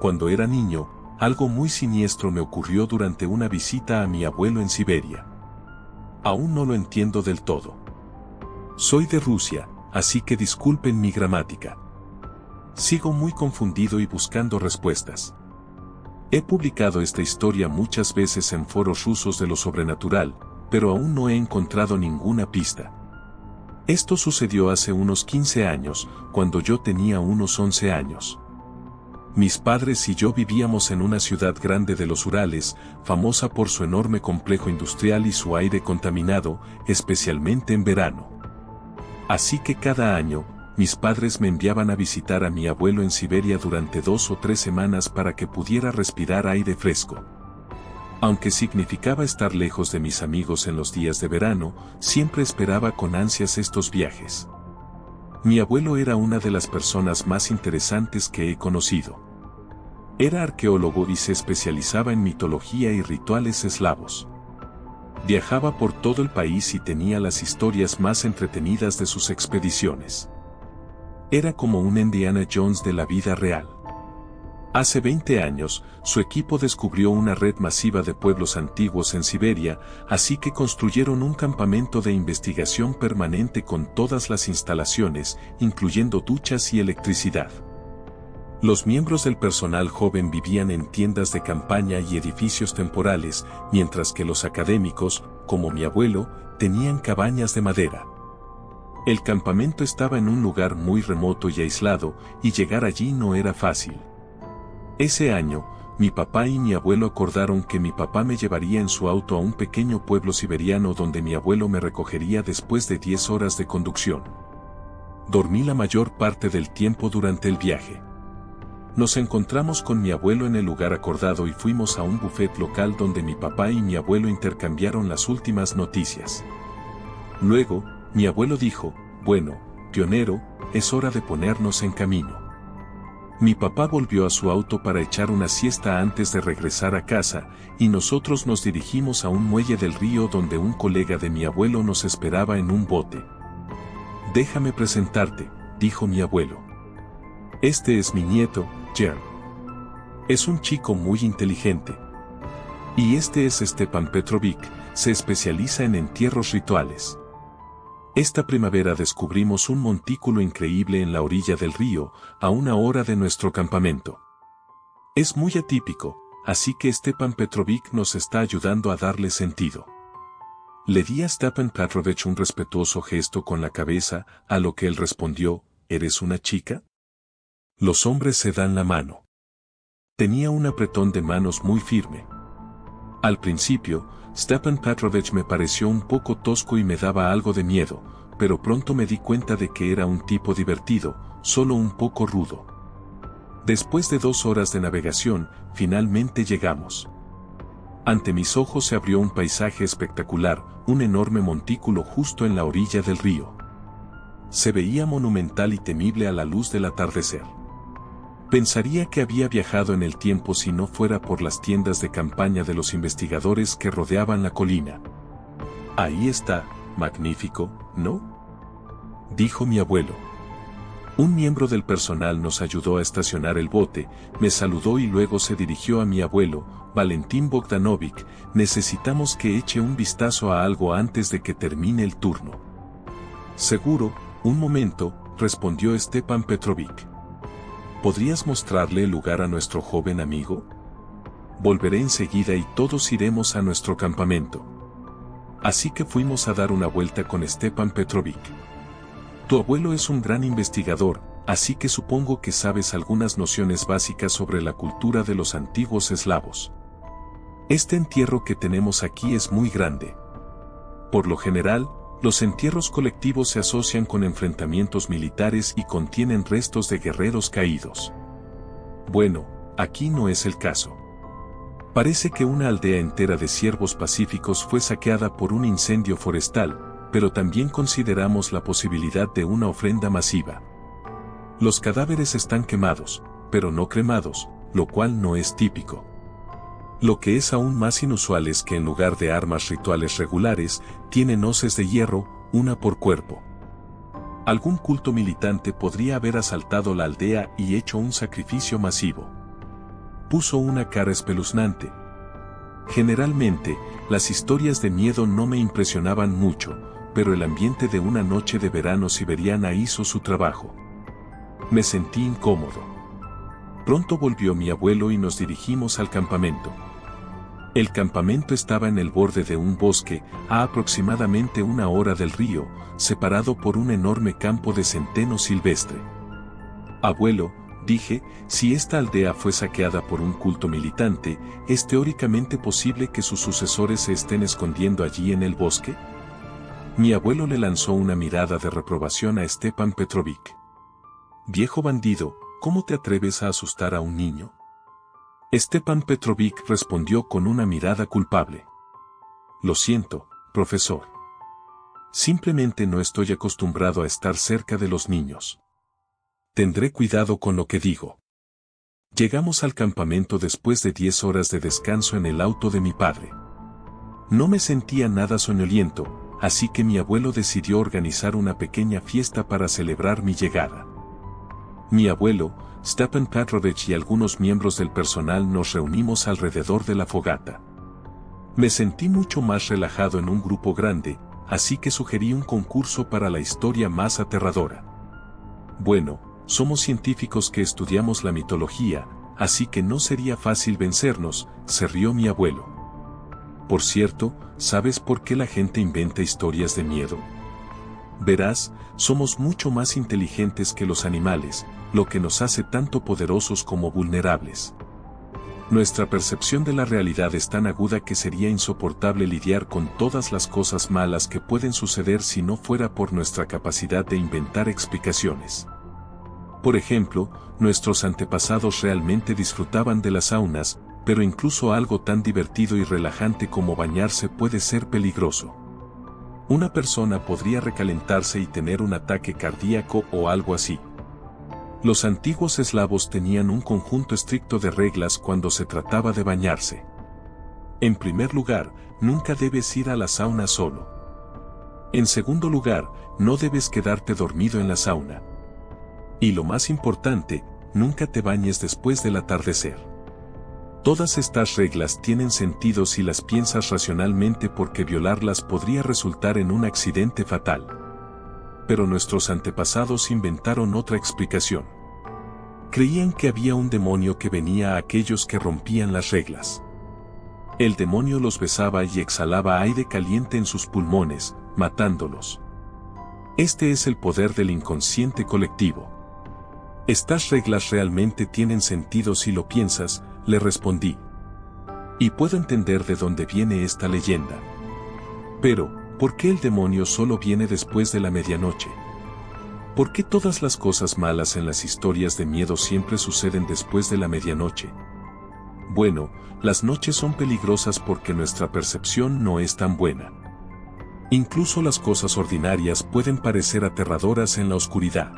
Cuando era niño, algo muy siniestro me ocurrió durante una visita a mi abuelo en Siberia. Aún no lo entiendo del todo. Soy de Rusia, así que disculpen mi gramática. Sigo muy confundido y buscando respuestas. He publicado esta historia muchas veces en foros rusos de lo sobrenatural, pero aún no he encontrado ninguna pista. Esto sucedió hace unos 15 años, cuando yo tenía unos 11 años. Mis padres y yo vivíamos en una ciudad grande de los Urales, famosa por su enorme complejo industrial y su aire contaminado, especialmente en verano. Así que cada año, mis padres me enviaban a visitar a mi abuelo en Siberia durante 2 o 3 semanas para que pudiera respirar aire fresco. Aunque significaba estar lejos de mis amigos en los días de verano, siempre esperaba con ansias estos viajes. Mi abuelo era una de las personas más interesantes que he conocido. Era arqueólogo y se especializaba en mitología y rituales eslavos. Viajaba por todo el país y tenía las historias más entretenidas de sus expediciones. Era como un Indiana Jones de la vida real. Hace 20 años, su equipo descubrió una red masiva de pueblos antiguos en Siberia, así que construyeron un campamento de investigación permanente con todas las instalaciones, incluyendo duchas y electricidad. Los miembros del personal joven vivían en tiendas de campaña y edificios temporales, mientras que los académicos, como mi abuelo, tenían cabañas de madera. El campamento estaba en un lugar muy remoto y aislado, y llegar allí no era fácil. Ese año, mi papá y mi abuelo acordaron que mi papá me llevaría en su auto a un pequeño pueblo siberiano donde mi abuelo me recogería después de 10 horas de conducción. Dormí la mayor parte del tiempo durante el viaje. Nos encontramos con mi abuelo en el lugar acordado y fuimos a un buffet local donde mi papá y mi abuelo intercambiaron las últimas noticias. Luego, mi abuelo dijo, bueno, pionero, es hora de ponernos en camino. Mi papá volvió a su auto para echar una siesta antes de regresar a casa, y nosotros nos dirigimos a un muelle del río donde un colega de mi abuelo nos esperaba en un bote. Déjame presentarte, dijo mi abuelo. Este es mi nieto, Jan. Es un chico muy inteligente. Y este es Stepan Petrovic, se especializa en entierros rituales. Esta primavera descubrimos un montículo increíble en la orilla del río, a 1 hora de nuestro campamento. Es muy atípico, así que Stepan Petrovic nos está ayudando a darle sentido. Le di a Stepan Petrovich un respetuoso gesto con la cabeza, a lo que él respondió, ¿eres una chica? Los hombres se dan la mano. Tenía un apretón de manos muy firme. Al principio, Stepan Petrovich me pareció un poco tosco y me daba algo de miedo, pero pronto me di cuenta de que era un tipo divertido, solo un poco rudo. Después de 2 horas de navegación, finalmente llegamos. Ante mis ojos se abrió un paisaje espectacular, un enorme montículo justo en la orilla del río. Se veía monumental y temible a la luz del atardecer. Pensaría que había viajado en el tiempo si no fuera por las tiendas de campaña de los investigadores que rodeaban la colina. Ahí está, magnífico, ¿no? Dijo mi abuelo. Un miembro del personal nos ayudó a estacionar el bote, me saludó y luego se dirigió a mi abuelo, Valentín Bogdanovich, necesitamos que eche un vistazo a algo antes de que termine el turno. Seguro, un momento, respondió Stepan Petrovich. ¿Podrías mostrarle el lugar a nuestro joven amigo? Volveré enseguida y todos iremos a nuestro campamento. Así que fuimos a dar una vuelta con Stepan Petrovich. Tu abuelo es un gran investigador, así que supongo que sabes algunas nociones básicas sobre la cultura de los antiguos eslavos. Este entierro que tenemos aquí es muy grande. Por lo general, los entierros colectivos se asocian con enfrentamientos militares y contienen restos de guerreros caídos. Bueno, aquí no es el caso. Parece que una aldea entera de ciervos pacíficos fue saqueada por un incendio forestal, pero también consideramos la posibilidad de una ofrenda masiva. Los cadáveres están quemados, pero no cremados, lo cual no es típico. Lo que es aún más inusual es que en lugar de armas rituales regulares, tienen hoces de hierro, una por cuerpo. Algún culto militante podría haber asaltado la aldea y hecho un sacrificio masivo. Puso una cara espeluznante. Generalmente, las historias de miedo no me impresionaban mucho, pero el ambiente de una noche de verano siberiana hizo su trabajo. Me sentí incómodo. Pronto volvió mi abuelo y nos dirigimos al campamento. El campamento estaba en el borde de un bosque, a aproximadamente 1 hora del río, separado por un enorme campo de centeno silvestre. Abuelo, dije, si esta aldea fue saqueada por un culto militante, ¿es teóricamente posible que sus sucesores se estén escondiendo allí en el bosque? Mi abuelo le lanzó una mirada de reprobación a Stepan Petrovich. Viejo bandido, ¿cómo te atreves a asustar a un niño? Stepan Petrovich respondió con una mirada culpable. Lo siento, profesor. Simplemente no estoy acostumbrado a estar cerca de los niños. Tendré cuidado con lo que digo. Llegamos al campamento después de 10 horas de descanso en el auto de mi padre. No me sentía nada soñoliento, así que mi abuelo decidió organizar una pequeña fiesta para celebrar mi llegada. Mi abuelo, Stepan Petrovich y algunos miembros del personal nos reunimos alrededor de la fogata. Me sentí mucho más relajado en un grupo grande, así que sugerí un concurso para la historia más aterradora. Bueno, somos científicos que estudiamos la mitología, así que no sería fácil vencernos, se rió mi abuelo. Por cierto, ¿sabes por qué la gente inventa historias de miedo? Verás, somos mucho más inteligentes que los animales, lo que nos hace tanto poderosos como vulnerables. Nuestra percepción de la realidad es tan aguda que sería insoportable lidiar con todas las cosas malas que pueden suceder si no fuera por nuestra capacidad de inventar explicaciones. Por ejemplo, nuestros antepasados realmente disfrutaban de las saunas, pero incluso algo tan divertido y relajante como bañarse puede ser peligroso. Una persona podría recalentarse y tener un ataque cardíaco o algo así. Los antiguos eslavos tenían un conjunto estricto de reglas cuando se trataba de bañarse. En primer lugar, nunca debes ir a la sauna solo. En segundo lugar, no debes quedarte dormido en la sauna. Y lo más importante, nunca te bañes después del atardecer. Todas estas reglas tienen sentido si las piensas racionalmente, porque violarlas podría resultar en un accidente fatal. Pero nuestros antepasados inventaron otra explicación. Creían que había un demonio que venía a aquellos que rompían las reglas. El demonio los besaba y exhalaba aire caliente en sus pulmones, matándolos. Este es el poder del inconsciente colectivo. Estas reglas realmente tienen sentido si lo piensas, le respondí. Y puedo entender de dónde viene esta leyenda. Pero, ¿por qué el demonio solo viene después de la medianoche? ¿Por qué todas las cosas malas en las historias de miedo siempre suceden después de la medianoche? Bueno, las noches son peligrosas porque nuestra percepción no es tan buena. Incluso las cosas ordinarias pueden parecer aterradoras en la oscuridad.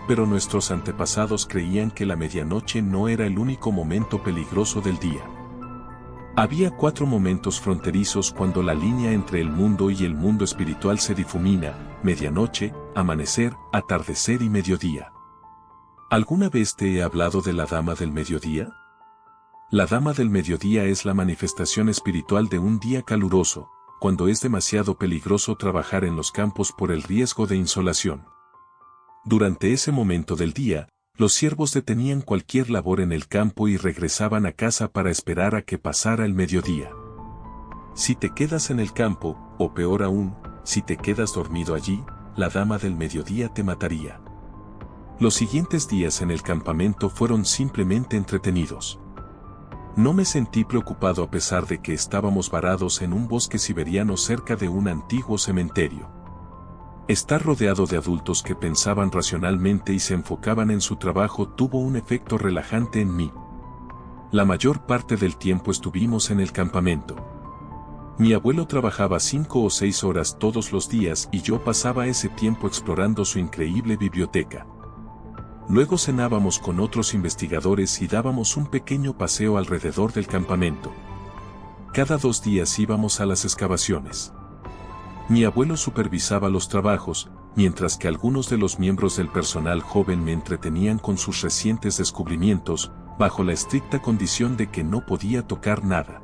Pero nuestros antepasados creían que la medianoche no era el único momento peligroso del día. Había 4 momentos fronterizos cuando la línea entre el mundo y el mundo espiritual se difumina: medianoche, amanecer, atardecer y mediodía. ¿Alguna vez te he hablado de la Dama del Mediodía? La Dama del Mediodía es la manifestación espiritual de un día caluroso, cuando es demasiado peligroso trabajar en los campos por el riesgo de insolación. Durante ese momento del día, los siervos detenían cualquier labor en el campo y regresaban a casa para esperar a que pasara el mediodía. Si te quedas en el campo, o peor aún, si te quedas dormido allí, la Dama del Mediodía te mataría. Los siguientes días en el campamento fueron simplemente entretenidos. No me sentí preocupado a pesar de que estábamos varados en un bosque siberiano cerca de un antiguo cementerio. Estar rodeado de adultos que pensaban racionalmente y se enfocaban en su trabajo tuvo un efecto relajante en mí. La mayor parte del tiempo estuvimos en el campamento. Mi abuelo trabajaba 5 o 6 horas todos los días y yo pasaba ese tiempo explorando su increíble biblioteca. Luego cenábamos con otros investigadores y dábamos un pequeño paseo alrededor del campamento. Cada 2 días íbamos a las excavaciones. Mi abuelo supervisaba los trabajos, mientras que algunos de los miembros del personal joven me entretenían con sus recientes descubrimientos, bajo la estricta condición de que no podía tocar nada.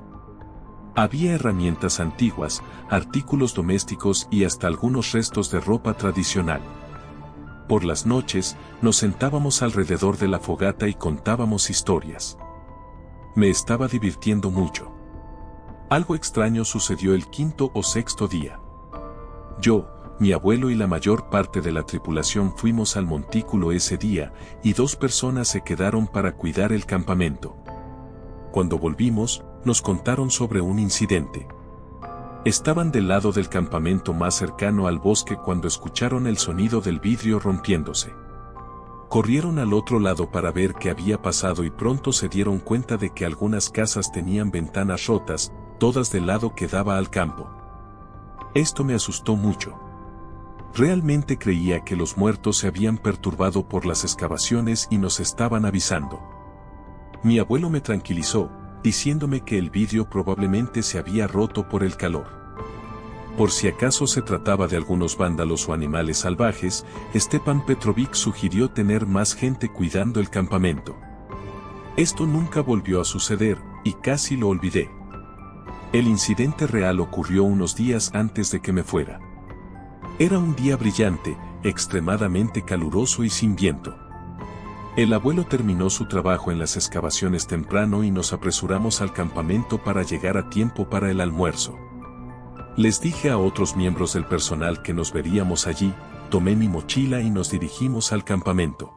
Había herramientas antiguas, artículos domésticos y hasta algunos restos de ropa tradicional. Por las noches, nos sentábamos alrededor de la fogata y contábamos historias. Me estaba divirtiendo mucho. Algo extraño sucedió el quinto o sexto día. Yo, mi abuelo y la mayor parte de la tripulación fuimos al montículo ese día, y 2 personas se quedaron para cuidar el campamento. Cuando volvimos, nos contaron sobre un incidente. Estaban del lado del campamento más cercano al bosque cuando escucharon el sonido del vidrio rompiéndose. Corrieron al otro lado para ver qué había pasado y pronto se dieron cuenta de que algunas casas tenían ventanas rotas, todas del lado que daba al campo. Esto me asustó mucho. Realmente creía que los muertos se habían perturbado por las excavaciones y nos estaban avisando. Mi abuelo me tranquilizó, diciéndome que el vidrio probablemente se había roto por el calor. Por si acaso se trataba de algunos vándalos o animales salvajes, Stepan Petrović sugirió tener más gente cuidando el campamento. Esto nunca volvió a suceder, y casi lo olvidé. El incidente real ocurrió unos días antes de que me fuera. Era un día brillante, extremadamente caluroso y sin viento. El abuelo terminó su trabajo en las excavaciones temprano y nos apresuramos al campamento para llegar a tiempo para el almuerzo. Les dije a otros miembros del personal que nos veríamos allí, tomé mi mochila y nos dirigimos al campamento.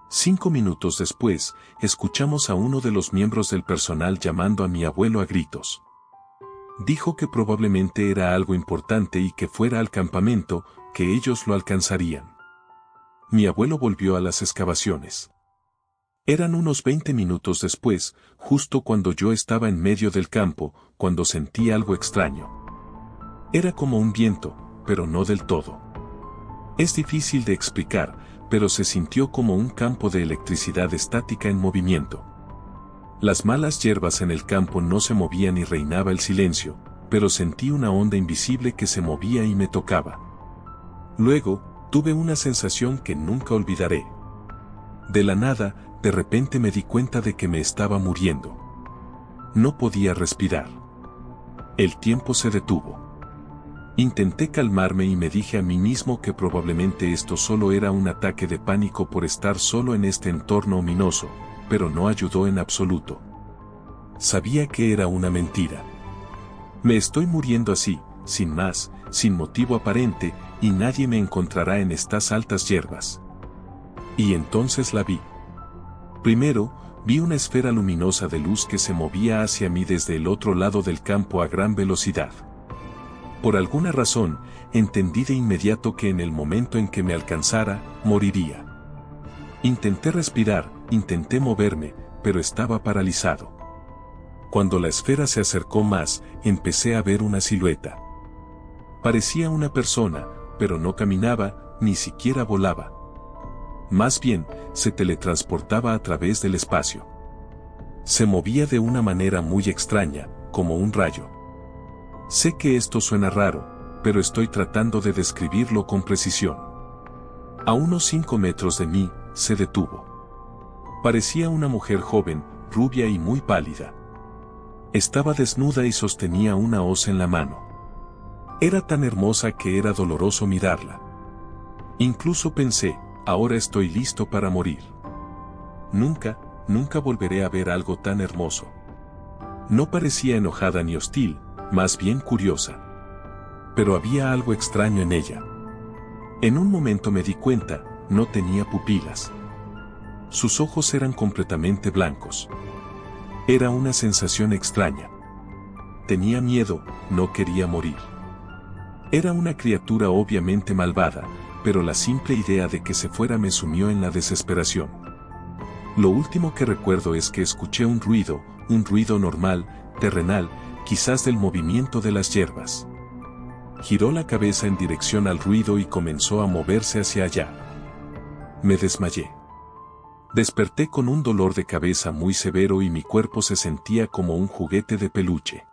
5 minutos después, escuchamos a uno de los miembros del personal llamando a mi abuelo a gritos. Dijo que probablemente era algo importante y que fuera al campamento, que ellos lo alcanzarían. Mi abuelo volvió a las excavaciones. Eran unos 20 minutos después, justo cuando yo estaba en medio del campo, cuando sentí algo extraño. Era como un viento, pero no del todo. Es difícil de explicar, pero se sintió como un campo de electricidad estática en movimiento. Las malas hierbas en el campo no se movían y reinaba el silencio, pero sentí una onda invisible que se movía y me tocaba. Luego, tuve una sensación que nunca olvidaré. De la nada, de repente me di cuenta de que me estaba muriendo. No podía respirar. El tiempo se detuvo. Intenté calmarme y me dije a mí mismo que probablemente esto solo era un ataque de pánico por estar solo en este entorno ominoso, pero no ayudó en absoluto. Sabía que era una mentira. Me estoy muriendo así, sin más, sin motivo aparente, y nadie me encontrará en estas altas hierbas. Y entonces la vi. Primero, vi una esfera luminosa de luz que se movía hacia mí desde el otro lado del campo a gran velocidad. Por alguna razón, entendí de inmediato que en el momento en que me alcanzara, moriría. Intenté respirar, intenté moverme, pero estaba paralizado. Cuando la esfera se acercó más, empecé a ver una silueta. Parecía una persona, pero no caminaba, ni siquiera volaba. Más bien, se teletransportaba a través del espacio. Se movía de una manera muy extraña, como un rayo. Sé que esto suena raro, pero estoy tratando de describirlo con precisión. A unos 5 metros de mí, se detuvo. Parecía una mujer joven, rubia y muy pálida. Estaba desnuda y sostenía una hoz en la mano. Era tan hermosa que era doloroso mirarla. Incluso pensé, ahora estoy listo para morir. Nunca volveré a ver algo tan hermoso. No parecía enojada ni hostil, más bien curiosa. Pero había algo extraño en ella. En un momento me di cuenta, no tenía pupilas. Sus ojos eran completamente blancos. Era una sensación extraña. Tenía miedo, no quería morir. Era una criatura obviamente malvada, pero la simple idea de que se fuera me sumió en la desesperación. Lo último que recuerdo es que escuché un ruido normal, terrenal, quizás del movimiento de las hierbas. Giró la cabeza en dirección al ruido y comenzó a moverse hacia allá. Me desmayé. Desperté con un dolor de cabeza muy severo y mi cuerpo se sentía como un juguete de peluche.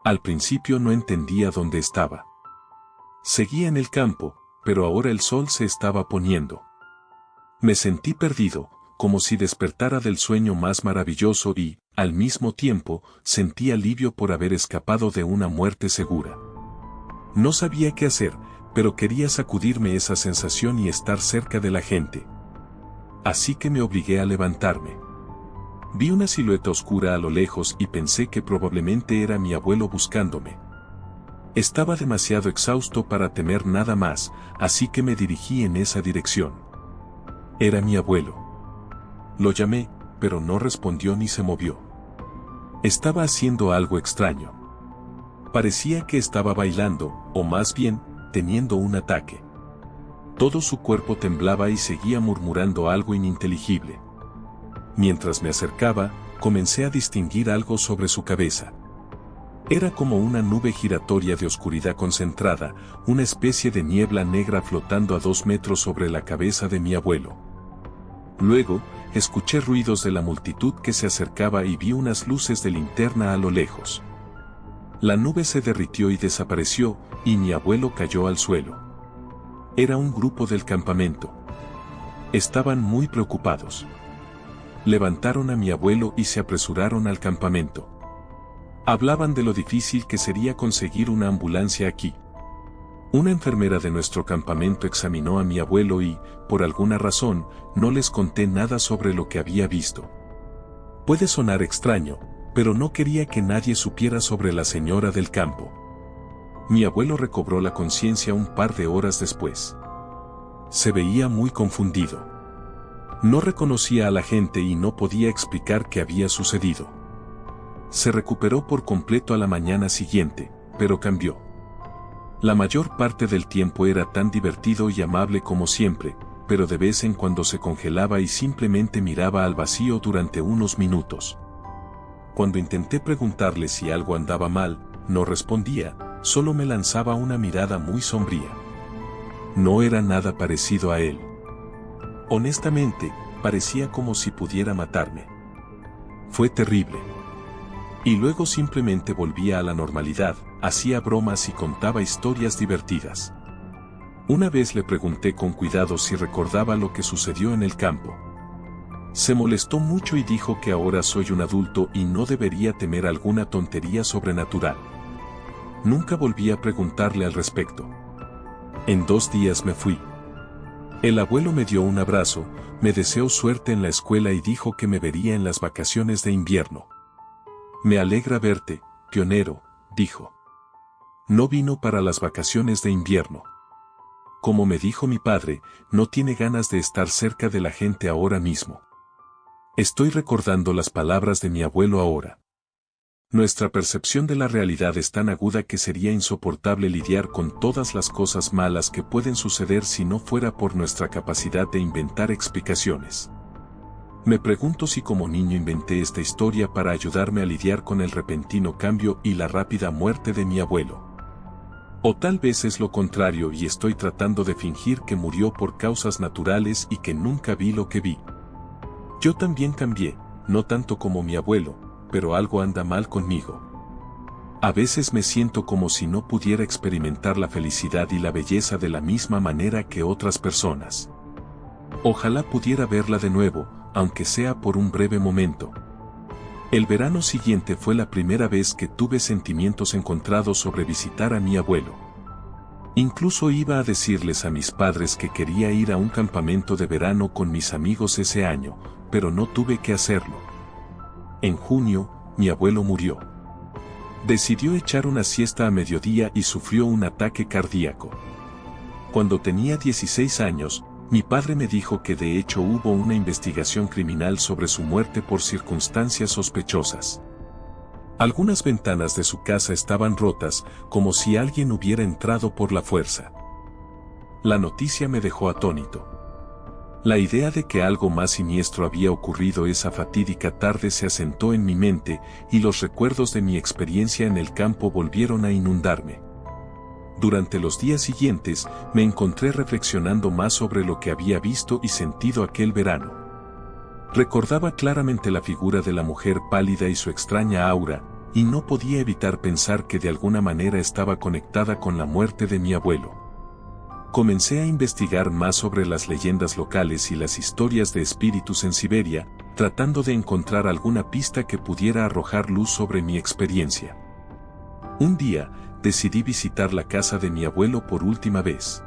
Al principio no entendía dónde estaba. Seguía en el campo, pero ahora el sol se estaba poniendo. Me sentí perdido, como si despertara del sueño más maravilloso y, al mismo tiempo, sentí alivio por haber escapado de una muerte segura. No sabía qué hacer, pero quería sacudirme esa sensación y estar cerca de la gente. Así que me obligué a levantarme. Vi una silueta oscura a lo lejos y pensé que probablemente era mi abuelo buscándome. Estaba demasiado exhausto para temer nada más, así que me dirigí en esa dirección. Era mi abuelo. Lo llamé, pero no respondió ni se movió. Estaba haciendo algo extraño. Parecía que estaba bailando, o más bien, teniendo un ataque. Todo su cuerpo temblaba y seguía murmurando algo ininteligible. Mientras me acercaba, comencé a distinguir algo sobre su cabeza. Era como una nube giratoria de oscuridad concentrada, una especie de niebla negra flotando a 2 metros sobre la cabeza de mi abuelo. Luego, escuché ruidos de la multitud que se acercaba y vi unas luces de linterna a lo lejos. La nube se derritió y desapareció, y mi abuelo cayó al suelo. Era un grupo del campamento. Estaban muy preocupados. Levantaron a mi abuelo y se apresuraron al campamento. Hablaban de lo difícil que sería conseguir una ambulancia aquí. Una enfermera de nuestro campamento examinó a mi abuelo y, por alguna razón, no les conté nada sobre lo que había visto. Puede sonar extraño, pero no quería que nadie supiera sobre la señora del campo. Mi abuelo recobró la conciencia un par de horas después. Se veía muy confundido. No reconocía a la gente y no podía explicar qué había sucedido. Se recuperó por completo a la mañana siguiente, pero cambió. La mayor parte del tiempo era tan divertido y amable como siempre, pero de vez en cuando se congelaba y simplemente miraba al vacío durante unos minutos. Cuando intenté preguntarle si algo andaba mal, no respondía, solo me lanzaba una mirada muy sombría. No era nada parecido a él. Honestamente, parecía como si pudiera matarme. Fue terrible. Y luego simplemente volvía a la normalidad, hacía bromas y contaba historias divertidas. Una vez le pregunté con cuidado si recordaba lo que sucedió en el campo. Se molestó mucho y dijo que ahora soy un adulto y no debería temer alguna tontería sobrenatural. Nunca volví a preguntarle al respecto. En 2 días me fui. El abuelo me dio un abrazo, me deseó suerte en la escuela y dijo que me vería en las vacaciones de invierno. Me alegra verte, pionero, dijo. No vino para las vacaciones de invierno. Como me dijo mi padre, no tiene ganas de estar cerca de la gente ahora mismo. Estoy recordando las palabras de mi abuelo ahora. Nuestra percepción de la realidad es tan aguda que sería insoportable lidiar con todas las cosas malas que pueden suceder si no fuera por nuestra capacidad de inventar explicaciones. Me pregunto si como niño inventé esta historia para ayudarme a lidiar con el repentino cambio y la rápida muerte de mi abuelo. O tal vez es lo contrario y estoy tratando de fingir que murió por causas naturales y que nunca vi lo que vi. Yo también cambié, no tanto como mi abuelo, pero algo anda mal conmigo. A veces me siento como si no pudiera experimentar la felicidad y la belleza de la misma manera que otras personas. Ojalá pudiera verla de nuevo, aunque sea por un breve momento. El verano siguiente fue la primera vez que tuve sentimientos encontrados sobre visitar a mi abuelo. Incluso iba a decirles a mis padres que quería ir a un campamento de verano con mis amigos ese año, pero no tuve que hacerlo. En junio, mi abuelo murió. Decidió echar una siesta a mediodía y sufrió un ataque cardíaco. Cuando tenía 16 años, mi padre me dijo que de hecho hubo una investigación criminal sobre su muerte por circunstancias sospechosas. Algunas ventanas de su casa estaban rotas, como si alguien hubiera entrado por la fuerza. La noticia me dejó atónito. La idea de que algo más siniestro había ocurrido esa fatídica tarde se asentó en mi mente, y los recuerdos de mi experiencia en el campo volvieron a inundarme. Durante los días siguientes, me encontré reflexionando más sobre lo que había visto y sentido aquel verano. Recordaba claramente la figura de la mujer pálida y su extraña aura, y no podía evitar pensar que de alguna manera estaba conectada con la muerte de mi abuelo. Comencé a investigar más sobre las leyendas locales y las historias de espíritus en Siberia, tratando de encontrar alguna pista que pudiera arrojar luz sobre mi experiencia. Un día, decidí visitar la casa de mi abuelo por última vez.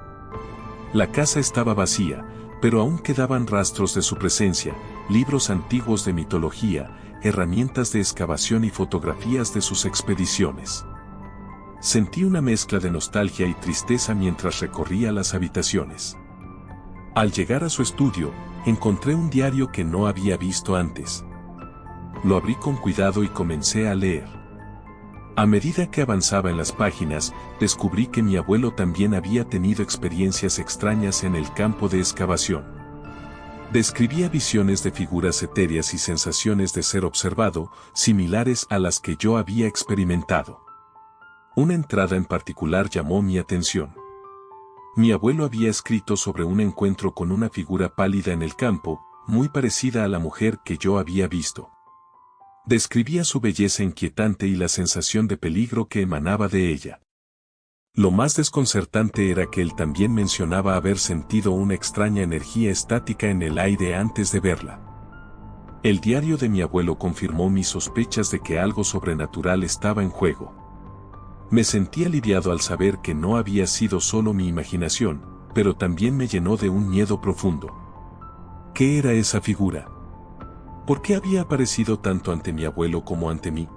La casa estaba vacía, pero aún quedaban rastros de su presencia, libros antiguos de mitología, herramientas de excavación y fotografías de sus expediciones. Sentí una mezcla de nostalgia y tristeza mientras recorría las habitaciones. Al llegar a su estudio, encontré un diario que no había visto antes. Lo abrí con cuidado y comencé a leer. A medida que avanzaba en las páginas, descubrí que mi abuelo también había tenido experiencias extrañas en el campo de excavación. Describía visiones de figuras etéreas y sensaciones de ser observado, similares a las que yo había experimentado. Una entrada en particular llamó mi atención. Mi abuelo había escrito sobre un encuentro con una figura pálida en el campo, muy parecida a la mujer que yo había visto. Describía su belleza inquietante y la sensación de peligro que emanaba de ella. Lo más desconcertante era que él también mencionaba haber sentido una extraña energía estática en el aire antes de verla. El diario de mi abuelo confirmó mis sospechas de que algo sobrenatural estaba en juego. Me sentí aliviado al saber que no había sido solo mi imaginación, pero también me llenó de un miedo profundo. ¿Qué era esa figura? ¿Por qué había aparecido tanto ante mi abuelo como ante mí?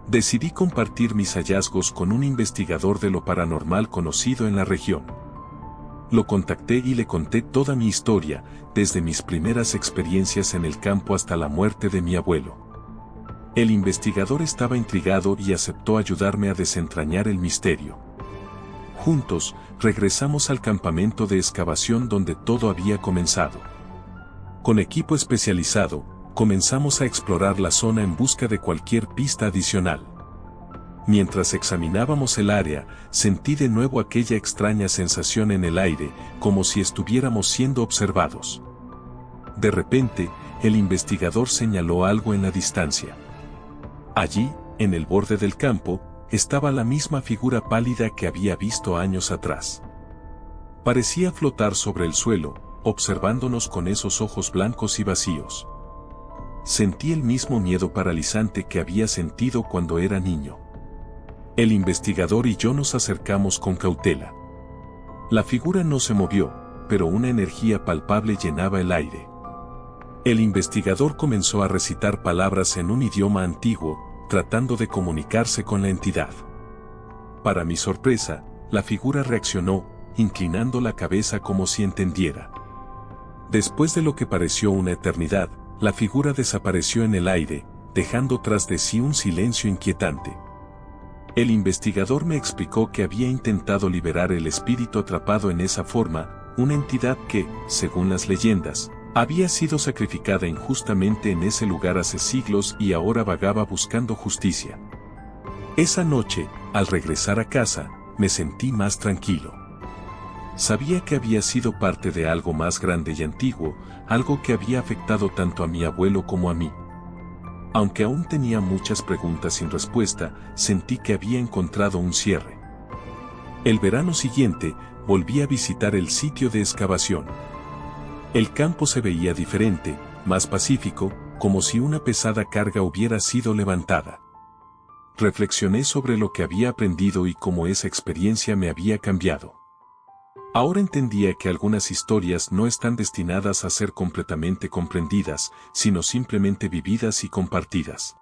Decidí compartir mis hallazgos con un investigador de lo paranormal conocido en la región. Lo contacté y le conté toda mi historia, desde mis primeras experiencias en el campo hasta la muerte de mi abuelo. El investigador estaba intrigado y aceptó ayudarme a desentrañar el misterio. Juntos, regresamos al campamento de excavación donde todo había comenzado. Con equipo especializado, comenzamos a explorar la zona en busca de cualquier pista adicional. Mientras examinábamos el área, sentí de nuevo aquella extraña sensación en el aire, como si estuviéramos siendo observados. De repente, el investigador señaló algo en la distancia. Allí, en el borde del campo, estaba la misma figura pálida que había visto años atrás. Parecía flotar sobre el suelo, observándonos con esos ojos blancos y vacíos. Sentí el mismo miedo paralizante que había sentido cuando era niño. El investigador y yo nos acercamos con cautela. La figura no se movió, pero una energía palpable llenaba el aire. El investigador comenzó a recitar palabras en un idioma antiguo, tratando de comunicarse con la entidad. Para mi sorpresa, la figura reaccionó, inclinando la cabeza como si entendiera. Después de lo que pareció una eternidad, la figura desapareció en el aire, dejando tras de sí un silencio inquietante. El investigador me explicó que había intentado liberar el espíritu atrapado en esa forma, una entidad que, según las leyendas, había sido sacrificada injustamente en ese lugar hace siglos y ahora vagaba buscando justicia. Esa noche, al regresar a casa, me sentí más tranquilo. Sabía que había sido parte de algo más grande y antiguo, algo que había afectado tanto a mi abuelo como a mí. Aunque aún tenía muchas preguntas sin respuesta, sentí que había encontrado un cierre. El verano siguiente, volví a visitar el sitio de excavación. El campo se veía diferente, más pacífico, como si una pesada carga hubiera sido levantada. Reflexioné sobre lo que había aprendido y cómo esa experiencia me había cambiado. Ahora entendía que algunas historias no están destinadas a ser completamente comprendidas, sino simplemente vividas y compartidas.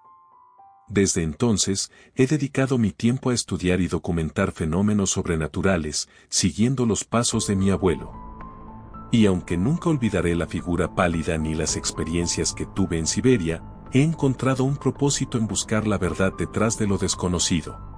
Desde entonces, he dedicado mi tiempo a estudiar y documentar fenómenos sobrenaturales, siguiendo los pasos de mi abuelo. Y aunque nunca olvidaré la figura pálida ni las experiencias que tuve en Siberia, he encontrado un propósito en buscar la verdad detrás de lo desconocido.